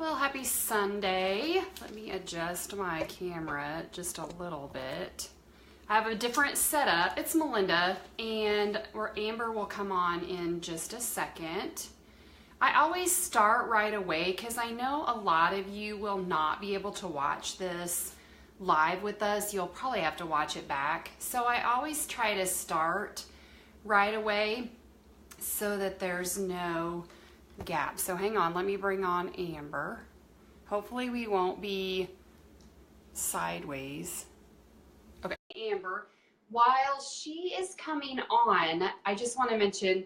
Well, happy Sunday. Let me adjust my camera just a little bit. I have a different setup. It's Melinda, and where Amber will come on in just a second. I always start right away because I know a lot of you will not be able to watch this live with us. You'll probably have to watch it back. So I always try to start right away so that there's no gap. So hang on, let me bring on Amber. Hopefully we won't be sideways. Okay, Amber, while she is coming on, I just want to mention,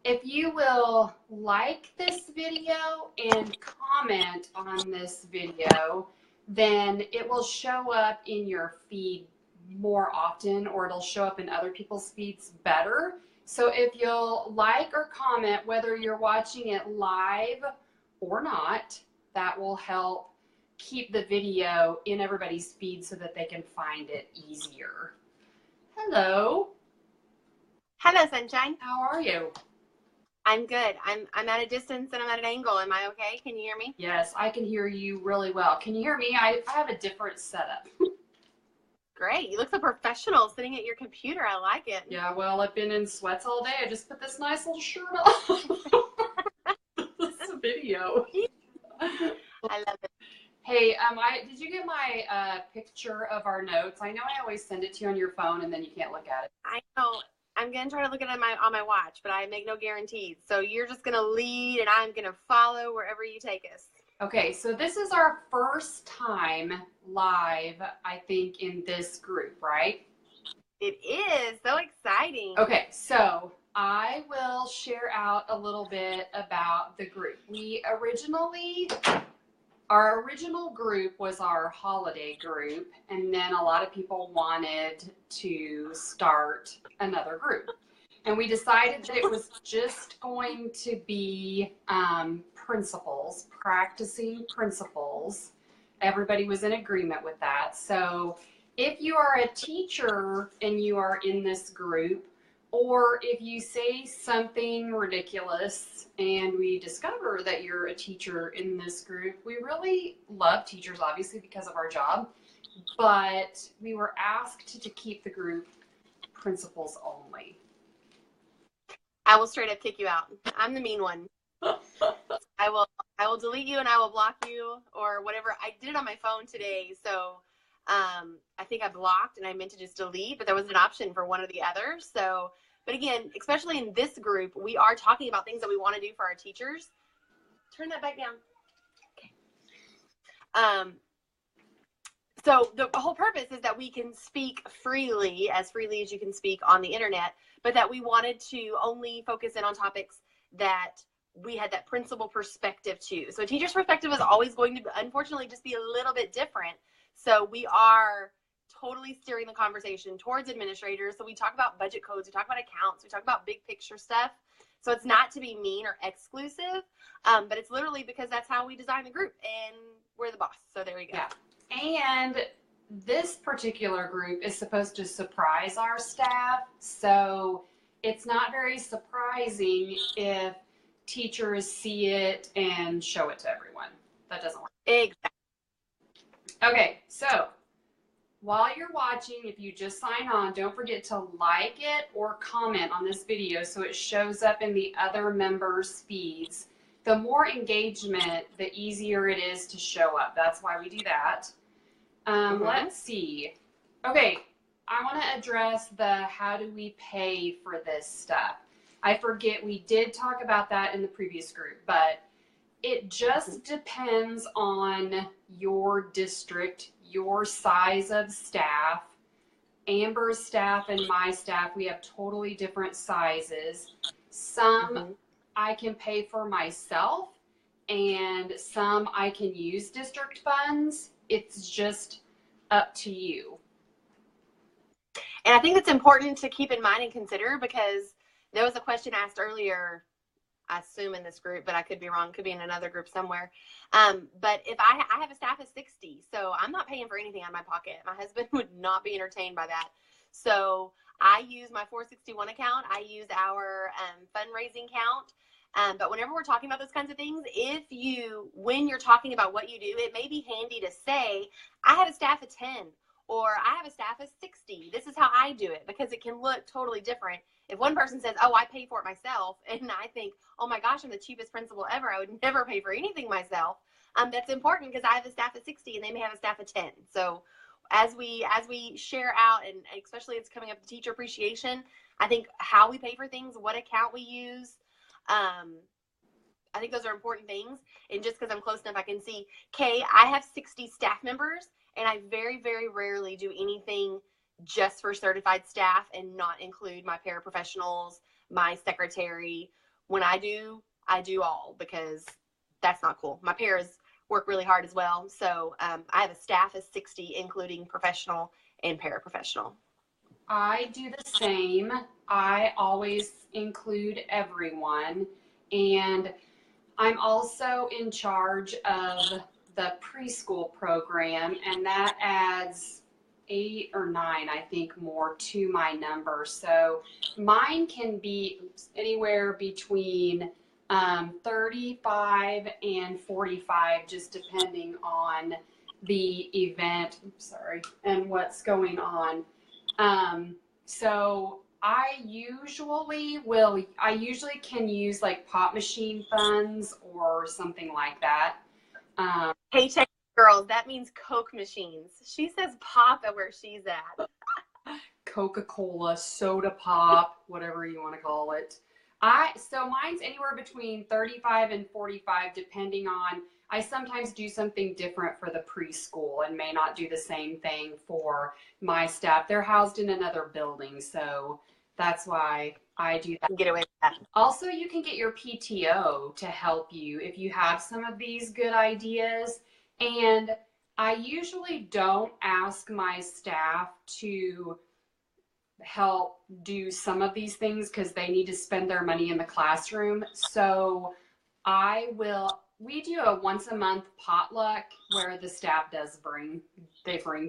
if you will like this video and comment on this video, then it will show up in your feed more often, or it'll show up in other people's feeds better. So if you'll like or comment, whether you're watching it live or not, that will help keep the video in everybody's feed so that they can find it easier. Hello. Hello, Sunshine. How are you? I'm good. I'm at a distance and I'm at an angle. Am I okay? Can you hear me? Yes, I can hear you really well. Can you hear me? I have a different setup. Great. You look so professional sitting at your computer. I like it. Yeah, well, I've been in sweats all day. I just put this nice little shirt on. This is a video. I love it. Hey, did you get my picture of our notes? I know I always send it to you on your phone and then you can't look at it. I know. I'm going to try to look at it on my watch, but I make no guarantees. So you're just going to lead and I'm going to follow wherever you take us. Okay, so this is our first time live, I think, in this group, right? It is so exciting. Okay, so I will share out a little bit about the group. Our original group was our holiday group, and then a lot of people wanted to start another group. And we decided that it was just going to be principles, practicing principles. Everybody was in agreement with that. So if you are a teacher and you are in this group, or if you say something ridiculous and we discover that you're a teacher in this group, we really love teachers, obviously, because of our job, but we were asked to keep the group principles only. I will straight up kick you out. I'm the mean one. I will delete you and I will block you or whatever. I did it on my phone today, so I think I blocked and I meant to just delete, but there was an option for one or the other. So, but again, especially in this group, we are talking about things that we want to do for our teachers. Turn that back down. Okay. So the whole purpose is that we can speak freely as you can speak on the internet, but that we wanted to only focus in on topics that we had that principal perspective to. So a teacher's perspective is always going to, unfortunately, just be a little bit different. So we are totally steering the conversation towards administrators. So we talk about budget codes, we talk about accounts, we talk about big picture stuff. So it's not to be mean or exclusive, but it's literally because that's how we design the group and we're the boss. So there we go. Yeah. And this particular group is supposed to surprise our staff. So it's not very surprising if teachers see it and show it to everyone. That doesn't work. Exactly. Okay, so while you're watching, if you just sign on, don't forget to like it or comment on this video so it shows up in the other members' feeds. The more engagement, the easier it is to show up. That's why we do that. Let's see. Okay, I want to address the how do we pay for this stuff. I forget, we did talk about that in the previous group, but it just depends on your district, your size of staff. Amber's staff and my staff, we have totally different sizes. Some I can pay for myself, and some I can use district funds. It's just up to you. And I think it's important to keep in mind and consider, because there was a question asked earlier, I assume in this group, but I could be wrong, could be in another group somewhere. But if I have a staff of 60, so I'm not paying for anything out of my pocket. My husband would not be entertained by that. So I use my 461 account. I use our fundraising account. But whenever we're talking about those kinds of things, when you're talking about what you do, it may be handy to say, I have a staff of 10, or I have a staff of 60. This is how I do it, because it can look totally different. If one person says, oh, I pay for it myself, and I think, oh my gosh, I'm the cheapest principal ever, I would never pay for anything myself. That's important because I have a staff of 60 and they may have a staff of 10. So as we share out, and especially it's coming up to teacher appreciation, I think how we pay for things, what account we use, I think those are important things. And just because I'm close enough, I can see, Kay, I have 60 staff members, and I very, very rarely do anything just for certified staff and not include my paraprofessionals, my secretary. When I do all, because that's not cool. My paras work really hard as well. So I have a staff of 60, including professional and paraprofessional. I do the same. I always include everyone. And I'm also in charge of the preschool program, and that adds 8 or 9, I think, more to my number. So mine can be anywhere between 35 and 45, just depending on the event, and what's going on. So I usually can use like pop machine funds or something like that. Hey, check girls, that means Coke machines. She says pop at where she's at. Coca-Cola, soda pop, whatever you want to call it. So mine's anywhere between 35 and 45, depending on, I sometimes do something different for the preschool and may not do the same thing for my staff. They're housed in another building, so that's why I do that. Get away with that. Also, you can get your PTO to help you if you have some of these good ideas. And I usually don't ask my staff to help do some of these things because they need to spend their money in the classroom. So we do a once a month potluck where the staff bring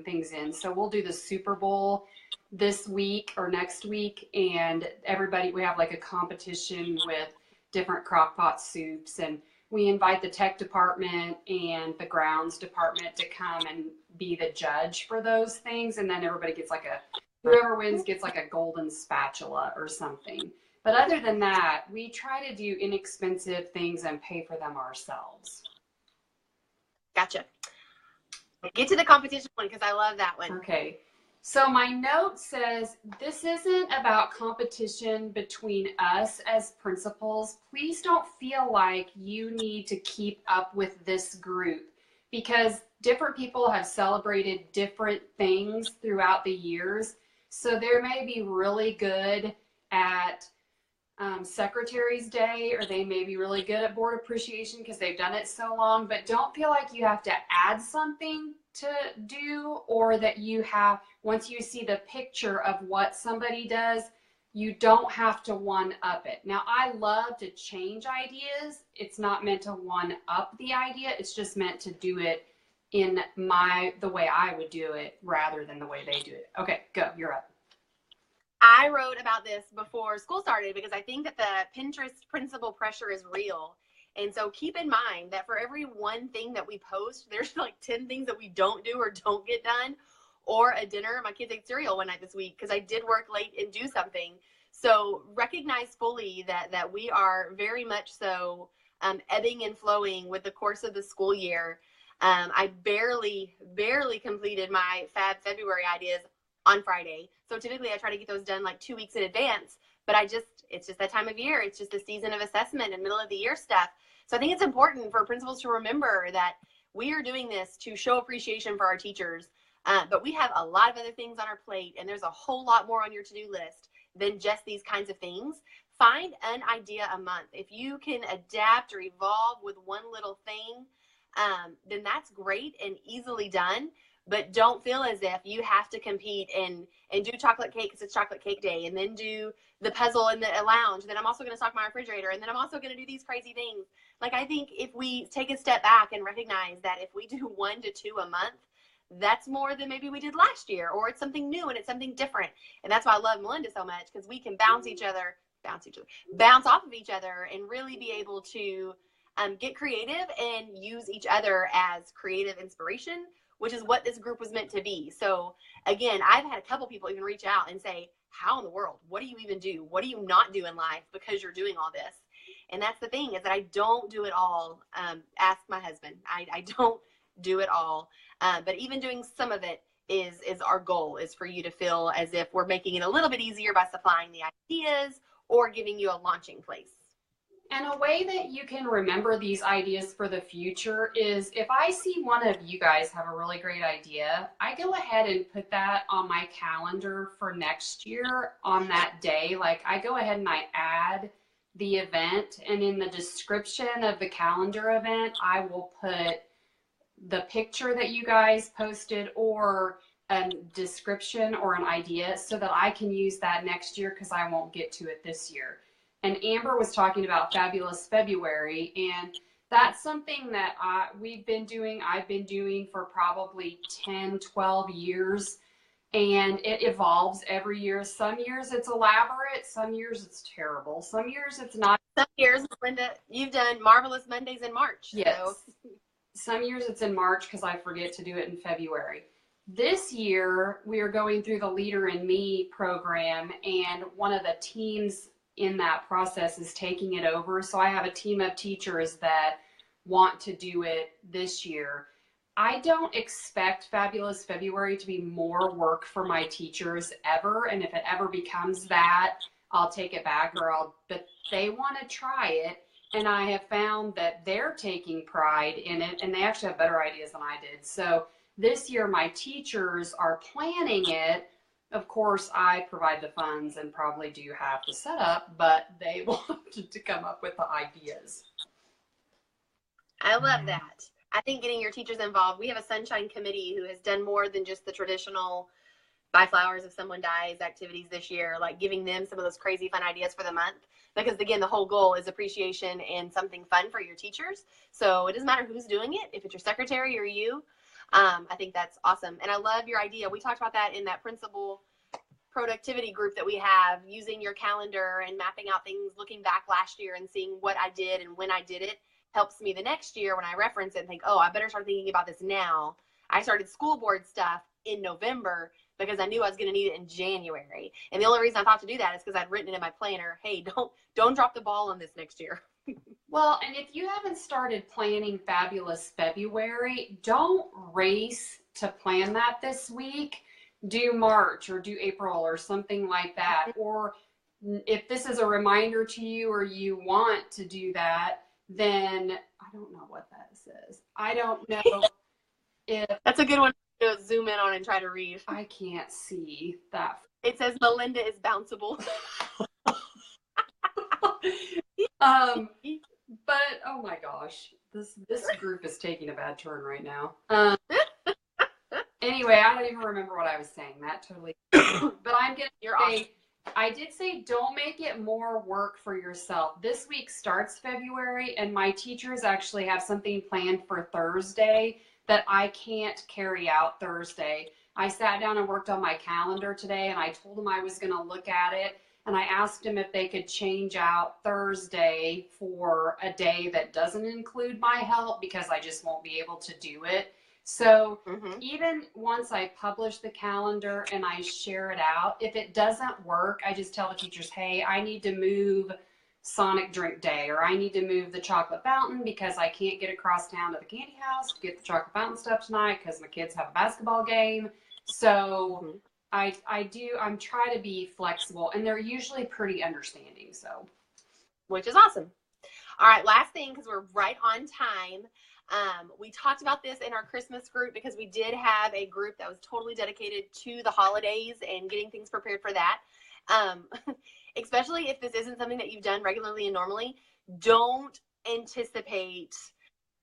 things in. So we'll do the Super Bowl this week or next week, and we have like a competition with different crock pot soups, and we invite the tech department and the grounds department to come and be the judge for those things. And then everybody gets whoever wins gets like a golden spatula or something. But other than that, we try to do inexpensive things and pay for them ourselves. Gotcha. Get to the competition one because I love that one. Okay. So my note says, this isn't about competition between us as principals. Please don't feel like you need to keep up with this group, because different people have celebrated different things throughout the years. So they may be really good at Secretary's Day, or they may be really good at Board Appreciation because they've done it so long, but don't feel like you have to add something to do, or that once you see the picture of what somebody does, you don't have to one up it. Now, I love to change ideas. It's not meant to one up the idea. It's just meant to do it in the way I would do it rather than the way they do it. Okay, go, you're up. I wrote about this before school started because I think that the Pinterest principal pressure is real. And so keep in mind that for every one thing that we post, there's like 10 things that we don't do or don't get done, or a dinner. My kids ate cereal one night this week because I did work late and do something. So recognize fully that we are very much so ebbing and flowing with the course of the school year. I barely completed my Fab February ideas on Friday. So typically I try to get those done like 2 weeks in advance, but it's just that time of year. It's just the season of assessment and middle of the year stuff. So I think it's important for principals to remember that we are doing this to show appreciation for our teachers, but we have a lot of other things on our plate, and there's a whole lot more on your to-do list than just these kinds of things. Find an idea a month. If you can adapt or evolve with one little thing, then that's great and easily done. But don't feel as if you have to compete and do chocolate cake because it's chocolate cake day, and then do the puzzle in the lounge. Then I'm also going to stock my refrigerator, and then I'm also going to do these crazy things. Like, I think if we take a step back and recognize that if we do 1 to 2 a month, that's more than maybe we did last year, or it's something new and it's something different. And that's why I love Melinda so much, because we can bounce each other bounce off of each other and really be able to get creative and use each other as creative inspiration, which is what this group was meant to be. So again, I've had a couple people even reach out and say, how in the world, what do you even do? What do you not do in life because you're doing all this? And that's the thing, is that I don't do it all. Ask my husband. I don't do it all. But even doing some of it is our goal, is for you to feel as if we're making it a little bit easier by supplying the ideas or giving you a launching place. And a way that you can remember these ideas for the future is, if I see one of you guys have a really great idea, I go ahead and put that on my calendar for next year on that day. Like, I go ahead and I add the event, and in the description of the calendar event, I will put the picture that you guys posted or a description or an idea, so that I can use that next year, because I won't get to it this year. And Amber was talking about Fabulous February, and that's something that I've been doing for probably 10, 12 years, and it evolves every year. Some years it's elaborate, some years it's terrible, some years it's not. Some years, Linda, you've done Marvelous Mondays in March. Yes. So. Some years it's in March because I forget to do it in February. This year, we are going through the Leader in Me program, and one of the teams in that process is taking it over. So I have a team of teachers that want to do it this year. I don't expect Fabulous February to be more work for my teachers ever. And if it ever becomes that, I'll take it back, but they want to try it. And I have found that they're taking pride in it, and they actually have better ideas than I did. So this year, my teachers are planning it. Of course, I provide the funds and probably do have the setup, but they wanted to come up with the ideas. I love that. I think getting your teachers involved. We have a Sunshine Committee who has done more than just the traditional buy flowers if someone dies activities this year, like giving them some of those crazy fun ideas for the month. Because again, the whole goal is appreciation and something fun for your teachers. So it doesn't matter who's doing it, if it's your secretary or you. I think that's awesome. And I love your idea. We talked about that in that principal productivity group that we have, using your calendar and mapping out things, looking back last year and seeing what I did and when I did it helps me the next year when I reference it and think, oh, I better start thinking about this now. I started school board stuff in November because I knew I was going to need it in January. And the only reason I thought to do that is because I'd written it in my planner, hey, don't drop the ball on this next year. Well, and if you haven't started planning Fabulous February, don't race to plan that this week. Do March or do April or something like that. Or if this is a reminder to you or you want to do that, then I don't know what that says. I don't know if... That's a good one to zoom in on and try to read. I can't see that. It says Melinda is bounceable. But oh my gosh, this group is taking a bad turn right now. Anyway, I don't even remember what I was saying. That totally. But I'm gonna say, awesome. I did say don't make it more work for yourself. This week starts February, and my teachers actually have something planned for Thursday that I can't carry out Thursday. I sat down and worked on my calendar today, and I told them I was going to look at it. And I asked them if they could change out Thursday for a day that doesn't include my help, because I just won't be able to do it. So even once I publish the calendar and I share it out, if it doesn't work, I just tell the teachers, hey, I need to move Sonic Drink Day, or I need to move the chocolate fountain because I can't get across town to the candy house to get the chocolate fountain stuff tonight because my kids have a basketball game. So I'm trying to be flexible, and they're usually pretty understanding. So, which is awesome. All right, last thing, because we're right on time. We talked about this in our Christmas group because we did have a group that was totally dedicated to the holidays and getting things prepared for that. Especially if this isn't something that you've done regularly and normally, don't anticipate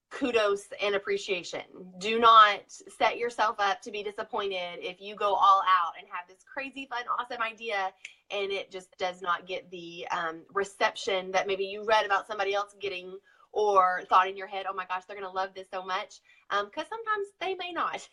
kudos and appreciation. Do not set yourself up to be disappointed if you go all out and have this crazy, fun, awesome idea and it just does not get the reception that maybe you read about somebody else getting, or thought in your head, oh my gosh, they're going to love this so much. Because sometimes they may not.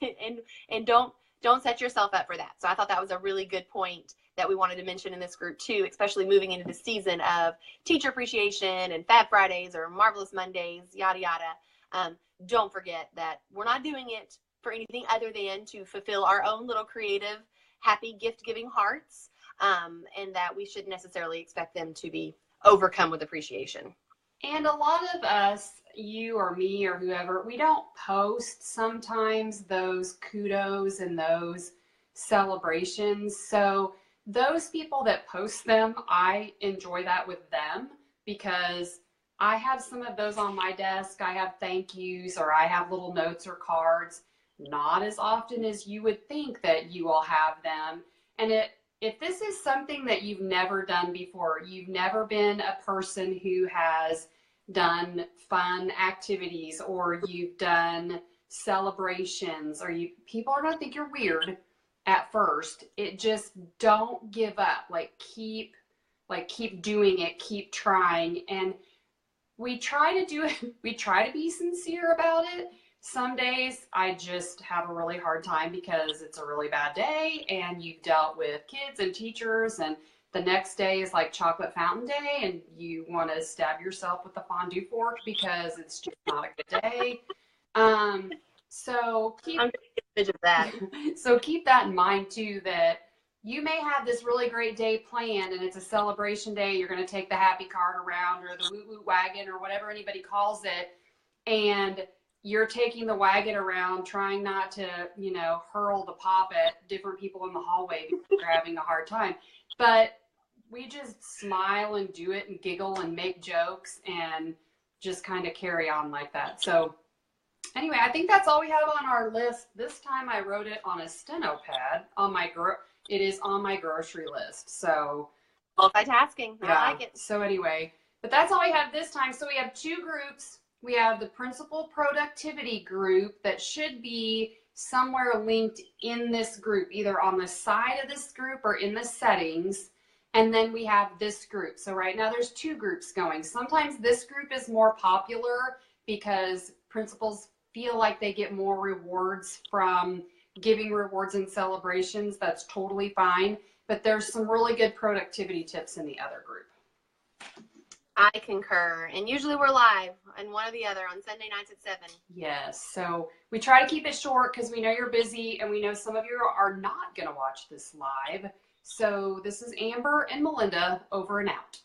And don't don't set yourself up for that. So I thought that was a really good point that we wanted to mention in this group too, especially moving into the season of Teacher Appreciation and Fab Fridays or Marvelous Mondays, yada, yada. Don't forget that we're not doing it for anything other than to fulfill our own little creative, happy, gift-giving hearts, and that we shouldn't necessarily expect them to be overcome with appreciation. And a lot of us, you or me or whoever, we don't post sometimes those kudos and those celebrations. So those people that post them, I enjoy that with them because I have some of those on my desk. I have thank yous or I have little notes or cards, not as often as you would think that you will have them. And if this is something that you've never done before, you've never been a person who has done fun activities or you've done celebrations or people are going to think you're weird at first, it just don't give up. Keep doing it, keep trying. And we try to do it. We try to be sincere about it. Some days I just have a really hard time because it's a really bad day and you've dealt with kids and teachers, and the next day is like chocolate fountain day and you want to stab yourself with a fondue fork because it's just not a good day. So keep that. So keep that in mind too, that you may have this really great day planned and it's a celebration day. You're going to take the happy cart around or the woo-woo wagon or whatever anybody calls it. And you're taking the wagon around trying not to, hurl the pop at different people in the hallway because they're having a hard time. But we just smile and do it and giggle and make jokes and just kind of carry on like that. So anyway, I think that's all we have on our list. This time I wrote it on a steno pad it is on my grocery list. So multitasking. Yeah. I like it. So anyway, but that's all we have this time. So we have two groups. We have the principal productivity group that should be somewhere linked in this group, either on the side of this group or in the settings. And then we have this group. So right now there's two groups going. Sometimes this group is more popular because principals feel like they get more rewards from giving rewards and celebrations. That's totally fine. But there's some really good productivity tips in the other group. I concur. And usually we're live on one or the other on Sunday nights at 7. Yes. So we try to keep it short because we know you're busy and we know some of you are not going to watch this live. So this is Amber and Melinda, over and out.